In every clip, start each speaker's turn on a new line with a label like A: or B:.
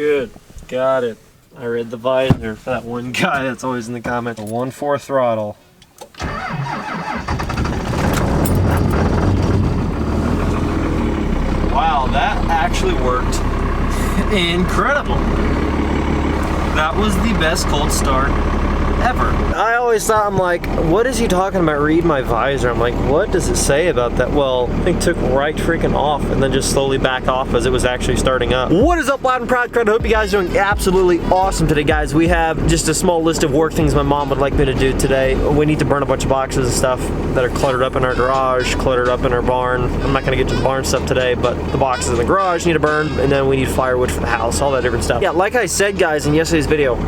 A: Good. Got it. I read the visor for that one guy that's always in the comments. 1/4 throttle. Wow, that actually worked incredible. That was the best cold start ever. I always thought, I'm like, what is he talking about? Read my visor. I'm like, what does it say about that? Well, it took right freaking off and then just slowly back off as it was actually starting up. What is up, loud and proud crowd? I hope you guys are doing absolutely awesome today, guys. We have just a small list of work things my mom would like me to do today. We need to burn a bunch of boxes and stuff that are cluttered up in our garage, cluttered up in our barn. I'm not gonna get to the barn stuff today, but the boxes in the garage need to burn, and then we need firewood for the house, all that different stuff. Yeah, like I said, guys, in yesterday's video,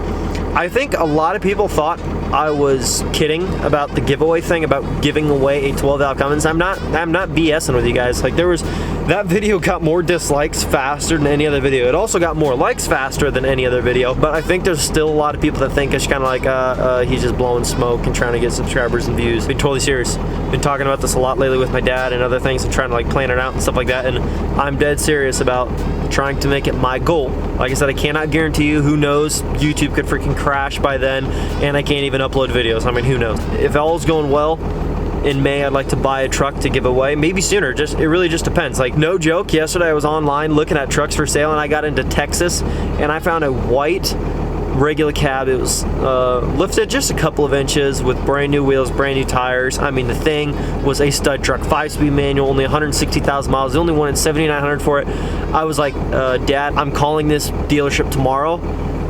A: I think a lot of people thought I was kidding about the giveaway thing, about giving away a 12-valve Cummins. I'm not BSing with you guys. Like, that video got more dislikes faster than any other video. It also got more likes faster than any other video, but I think there's still a lot of people that think it's kind of like, he's just blowing smoke and trying to get subscribers and views. Been totally serious. Been talking about this a lot lately with my dad and other things and trying to like plan it out and stuff like that, and I'm dead serious about trying to make it my goal. Like I said, I cannot guarantee you. Who knows? YouTube could freaking crash by then, and I can't even upload videos. I mean, who knows? If all's going well, in May I'd like to buy a truck to give away. Maybe sooner. It really just depends. Like, no joke, yesterday I was online looking at trucks for sale, and I got into Texas, and I found a white regular cab. It was lifted just a couple of inches with brand new wheels, brand new tires. I mean, the thing was a stud truck, 5-speed manual, only 160,000 miles. They only wanted $7,900 for it. I was like, Dad, I'm calling this dealership tomorrow.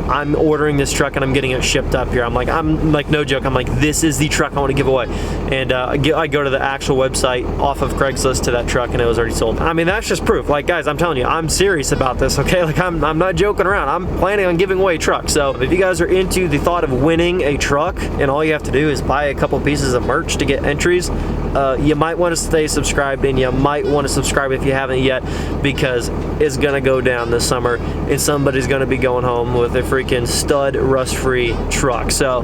A: I'm ordering this truck and I'm getting it shipped up here. I'm like, no joke. I'm like, this is the truck I want to give away. And I go to the actual website off of Craigslist to that truck, and it was already sold. I mean, that's just proof. Like, guys, I'm telling you, I'm serious about this, okay? Like, I'm not joking around. I'm planning on giving away a truck. So if you guys are into the thought of winning a truck, and all you have to do is buy a couple pieces of merch to get entries, you might want to stay subscribed, and you might want to subscribe if you haven't yet, because it's gonna go down this summer, and somebody's gonna be going home with a freaking stud rust-free truck. So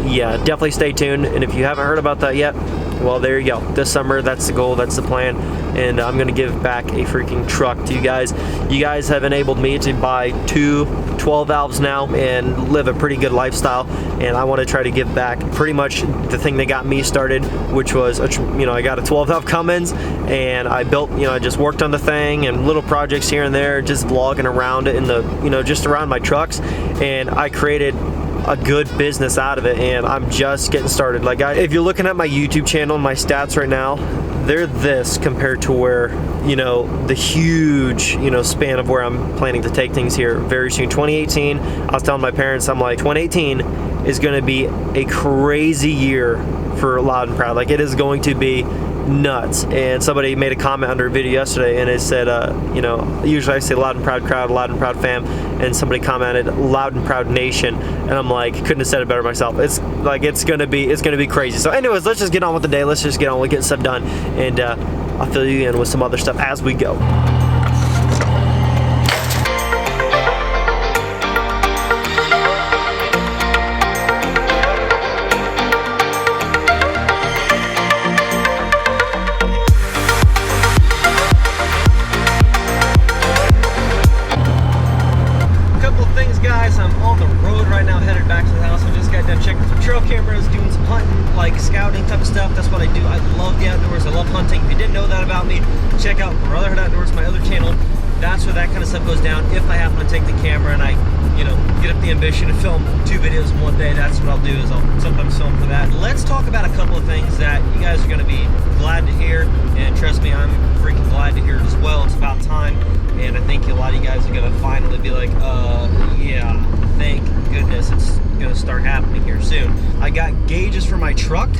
A: yeah, definitely stay tuned. And if you haven't heard about that yet, well, there you go. This summer, that's the goal, that's the plan, and I'm gonna give back a freaking truck to you guys. You guys have enabled me to buy 2 12 valves now and live a pretty good lifestyle, and I want to try to give back pretty much the thing that got me started, which was I got a 12 valve Cummins, and I built, I just worked on the thing and little projects here and there, just vlogging around it in the, just around my trucks, and I created a good business out of it, and I'm just getting started. Like, if you're looking at my YouTube channel and my stats right now, they're this compared to where, the huge, span of where I'm planning to take things here very soon. 2018, I was telling my parents, I'm like, 2018 is going to be a crazy year for Loud and Proud. Like, it is going to be nuts. And somebody made a comment under a video yesterday, and it said, usually I say Loud and Proud crowd, Loud and Proud fam, and somebody commented Loud and Proud nation, and I'm like, couldn't have said it better myself. It's like, it's gonna be crazy. So anyways, let's just get on with the day. Let's just get on with getting stuff done, and I'll fill you in with some other stuff as we go. Scouting type of stuff. That's what I do. I love the outdoors. I love hunting. If you didn't know that about me, check out Brotherhood Outdoors, my other channel. That's where that kind of stuff goes down. If I happen to take the camera and I, get up the ambition to film 2 videos in one day, that's what I'll do, is I'll sometimes film for that. Let's talk about a couple of things that you guys are going to be glad to hear, and trust me, I'm freaking glad to hear it as well. It's about time, and I think a lot of you guys are going to finally be like, yeah, thank goodness it's going to start happening here soon. I got gauges for my truck.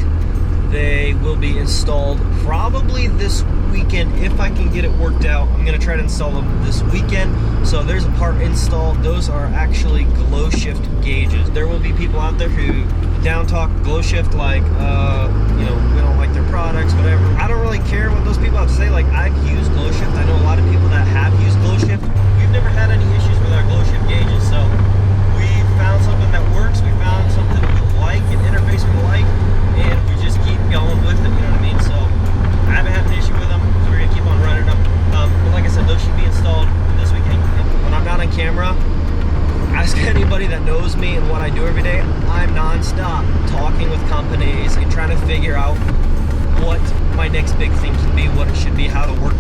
A: They will be installed probably this weekend if I can get it worked out. I'm going to try to install them this weekend. So there's a part installed. Those are actually glow shift gauges. There will be people out there who down talk glow shift like, we don't like their products, whatever. I don't really care what those people have to say. Like, I've used glow shift. I know a lot of people that have used glow shift. We've never had any issues with our glow shift gauges. So we found something that works. We found something we like, an interface we like, and we just keep going with it, you know what I mean? So I haven't had an issue with them, so we're gonna keep on running them. But like I said, those should be installed this weekend. When I'm not on camera, me and what I do every day, I'm non-stop talking with companies and trying to figure out what my next big thing should be, what it should be, how to work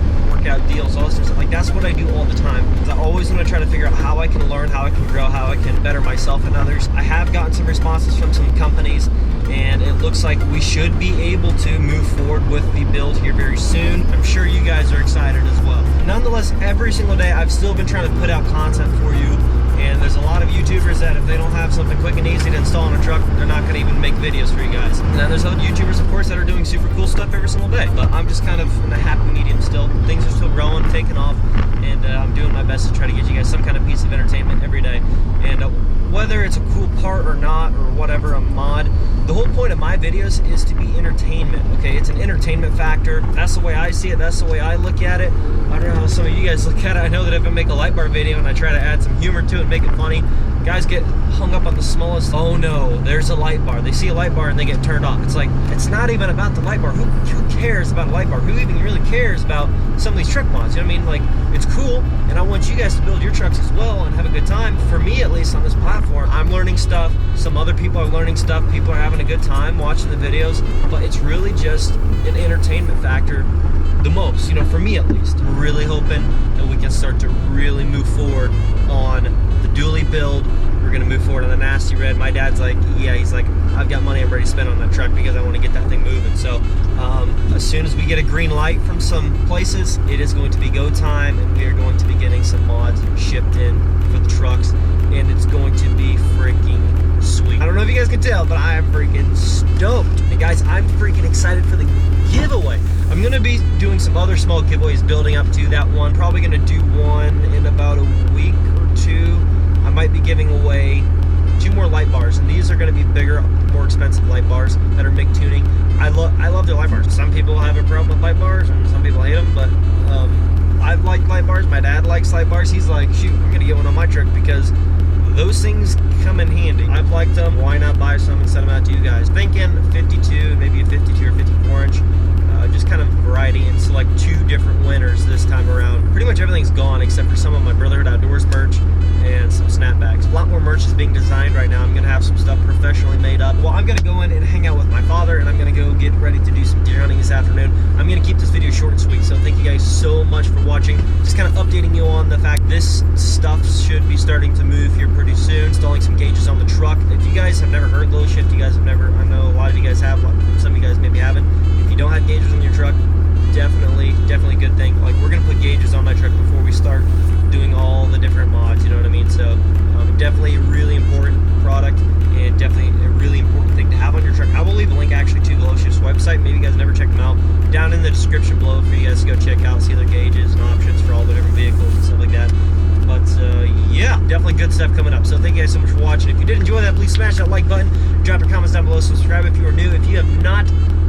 A: out deals, all this stuff. Like, that's what I do all the time, because I always want to try to figure out how I can learn, how I can grow, how I can better myself and others. I have gotten some responses from some companies, and it looks like we should be able to move forward with the build here very soon. I'm sure you guys are excited as well. Nonetheless, every single day I've still been trying to put out content for you, and there's a lot of YouTubers that if they don't have something quick and easy to install on a truck, they're not going to even make videos for you guys. And then there's other YouTubers, of course, that are doing super cool stuff every single day. But I'm just kind of in a happy medium still. Things are still growing, taking off, and I'm doing my best to try to get you guys some kind of piece of entertainment every day. And whether it's a cool part or not, or whatever, a mod, the whole point of my videos is to be entertainment, okay? It's an entertainment factor. That's the way I see it. That's the way I look at it. I don't know how some of you guys look at it. I know that if I make a light bar video and I try to add some humor to it, make it funny, guys get hung up on the smallest, oh no, there's a light bar. They see a light bar and they get turned off. It's like, it's not even about the light bar. Who cares about a light bar? Who even really cares about some of these truck mods? You know what I mean? Like, it's cool, and I want you guys to build your trucks as well and have a good time. For me, at least, on this platform, I'm learning stuff. Some other people are learning stuff. People are having a good time watching the videos, but it's really just an entertainment factor the most, you know, for me at least. We're really hoping that we can start to really move forward on the dually build. We're gonna move forward on the nasty red. My dad's like, yeah, he's like, I've got money I'm ready to spend on that truck because I want to get that thing moving. So as soon as we get a green light from some places, it is going to be go time, and we are going to be getting some mods shipped in for the trucks, and it's going to be freaking sweet. I don't know if you guys can tell, but I am freaking stoked. And guys, I'm freaking excited for the giveaway. I'm gonna be doing some other small giveaways building up to that one. Probably gonna do one in about a week or two. I might be giving away 2 more light bars, and these are going to be bigger, more expensive light bars that are MIG tuning. I love their light bars. Some people have a problem with light bars, and some people hate them, but I like light bars. My dad likes light bars. He's like, shoot, I'm going to get one on my truck because those things come in handy. I've liked them. Why not buy some and send them out to you guys? Thinking 52, maybe a 52 or 54 inch. Just kind of variety, and select 2 different winners this time around. Pretty much everything's gone except for some of my Brotherhood Outdoors merch and some snapbacks. A lot more merch is being designed right now. I'm gonna have some stuff professionally made up. Well, I'm gonna go in and hang out with my father, and I'm gonna go get ready to do some deer hunting this afternoon. I'm gonna keep this video short and sweet, so thank you guys so much for watching. Just kind of updating you on the fact this stuff should be starting to move here pretty soon. Installing some gauges on the truck. If you guys have never heard low shift, you guys have never, I know a lot of you guys have, some of you guys maybe haven't. If you don't have gauges on your truck, definitely a good thing. Like, we're gonna put gauges on my truck before we start doing all the different mods, you know what I mean? So definitely a really important product, and definitely a really important thing to have on your truck. I will leave a link actually to Glow Shift's website. Maybe you guys never checked them out, down in the description below for you guys to go check out, see their gauges and options for all the different vehicles and stuff like that. But yeah, definitely good stuff coming up. So thank you guys so much for watching. If you did enjoy that, please smash that like button, drop your comments down below, subscribe if you are new. If you have not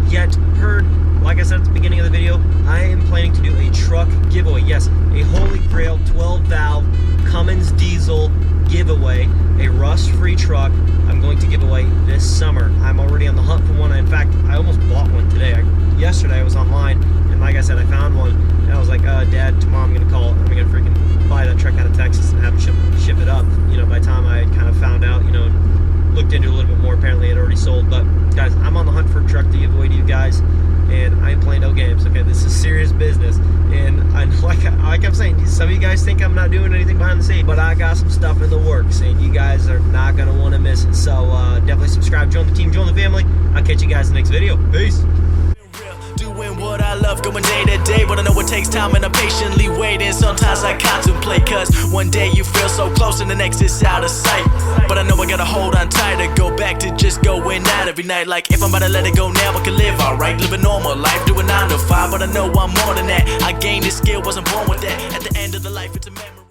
A: yet heard, like I said at the beginning of the video, I am planning to do a truck giveaway. Yes, a Holy Grail 12-valve Cummins diesel giveaway, a rust-free truck I'm going to give away this summer. I'm already on the hunt for one. In fact, I almost bought one today. Yesterday I was online, and like I said, I found one, and I was like, Dad, tomorrow I'm gonna call, I'm gonna freaking buy that truck out of Texas and have them ship it up. You know, by the time I kind of found out, you know, looked into it a little bit more, apparently it already sold. But guys, I'm on the hunt for a truck to give away to you guys, and I ain't playing no games. Okay, this is serious business, and like I'm saying, some of you guys think I'm not doing anything behind the scenes, but I got some stuff in the works, and you guys are not gonna want to miss it. So definitely subscribe, join the team, join the family. I'll catch you guys in the next video. Peace.
B: Doing what I love, going day to day, but I know it takes time and I'm patiently waiting. Sometimes I contemplate, cause one day you feel so close and the next is out of sight. But I know I gotta hold on tight to go back to just going out every night. Like, if I'm about to let it go now, I can live alright, live a normal life, doing 9 to 5. But I know I'm more than that. I gained this skill, wasn't born with that. At the end of the life, it's a memory.